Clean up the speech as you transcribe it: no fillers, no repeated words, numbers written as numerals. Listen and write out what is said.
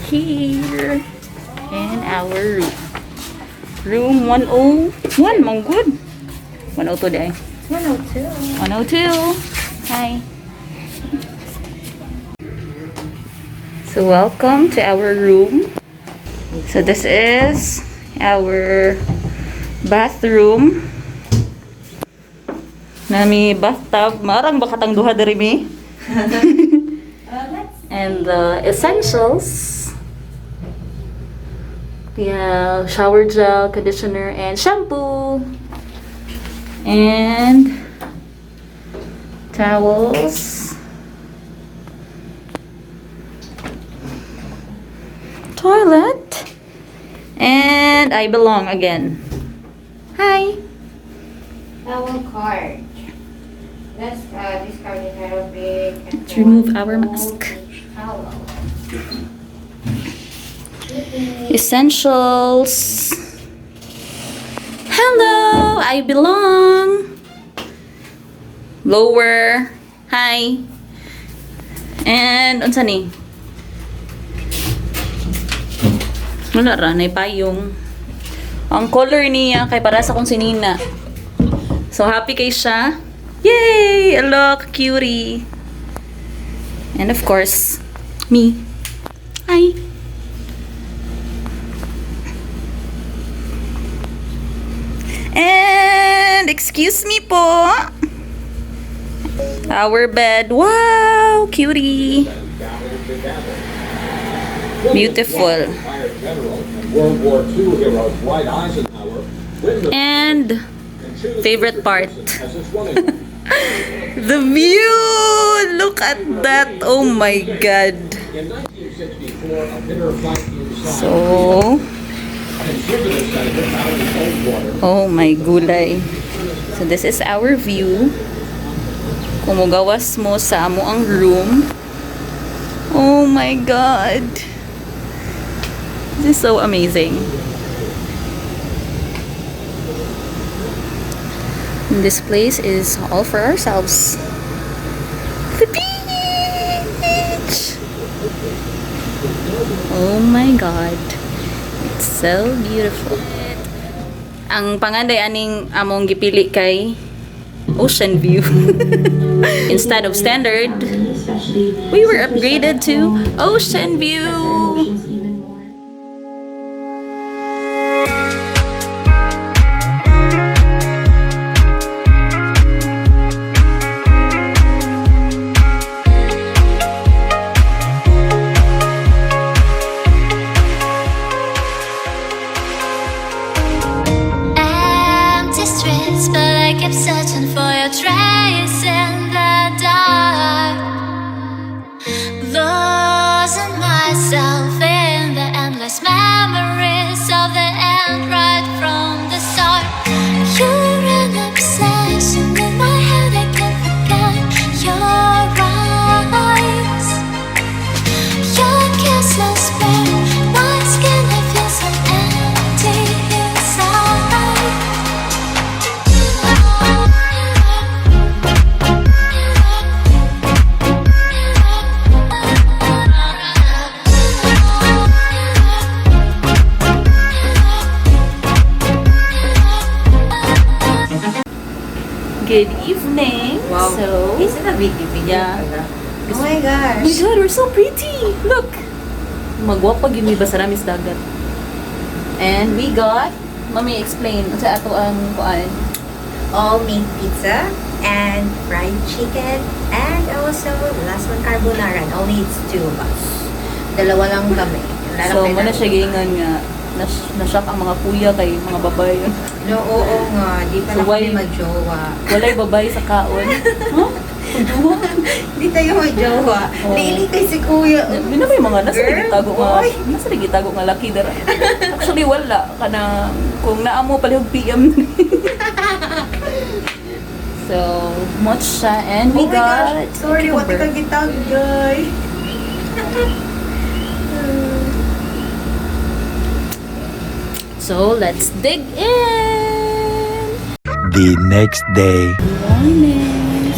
here in our room 101. Mong good. 102 day. 102. 102. Hi. So welcome to our room. So this is our bathroom. Nami bathtub. Marang bakatang duha diri mi. And the essentials. We have shower gel, conditioner, and shampoo. And towels. Toilet. And I belong again. Hi. Towel card. Let's discard the title big. Let's remove our mask. Towel. Essentials. Hello, I belong. Lower. Hi. And unsa ni? Wala ra nay payong. Ang color niya kay para sa kong sinina. So happy kay siya. Yay! Look, cutie. And of course, me. Hi. And excuse me po. Our bed. Wow, cutie. Beautiful. And favorite part. The view. Look at that. Oh my god. So, oh my gulay. So this is our view. Kumugawas mo sa amo ang room. Oh my god. This is so amazing. And this place is all for ourselves. The beach. Oh my god. It's so beautiful. Ang panganday aning among gipili kay ocean view. Instead of standard, we were upgraded to ocean view. But I kept searching for your trace in the dark, losing myself in the endless memories of the end right from the start. You're an obsession in my head, I can't forget your eyes. Your kisses burn my skin, I feel so empty inside. Good evening. Wow. So, Is it a big video? Yeah. Oh my oh my gosh. god, we're so pretty. Look. Magwapa gyud mi basa ramis dagat. And we got, Mami explain sa ato ang kuan. All meat pizza and fried chicken and also last one carbonara. And only it's 2 of us. Dalawa lang kami. So, muna siya giingan nga na-shock ang mga kuya kay mga babae. No, oo nga. Di pa So, na kami why- mag-jowa. Walay babae sa kaon. Huh? Kuduwa? Di tayo mag-jowa. Oo. Lili kay si kuya. Bina may mga nasa Girl, nagitago nga, boy. nasa nagitago nga laki dara. Actually wala kana kung naamo palihog PM. So, much siya and we Oh my got gosh. Sorry, what cucumber. ka gitag, guys. So, let's dig in. The next day. Morning.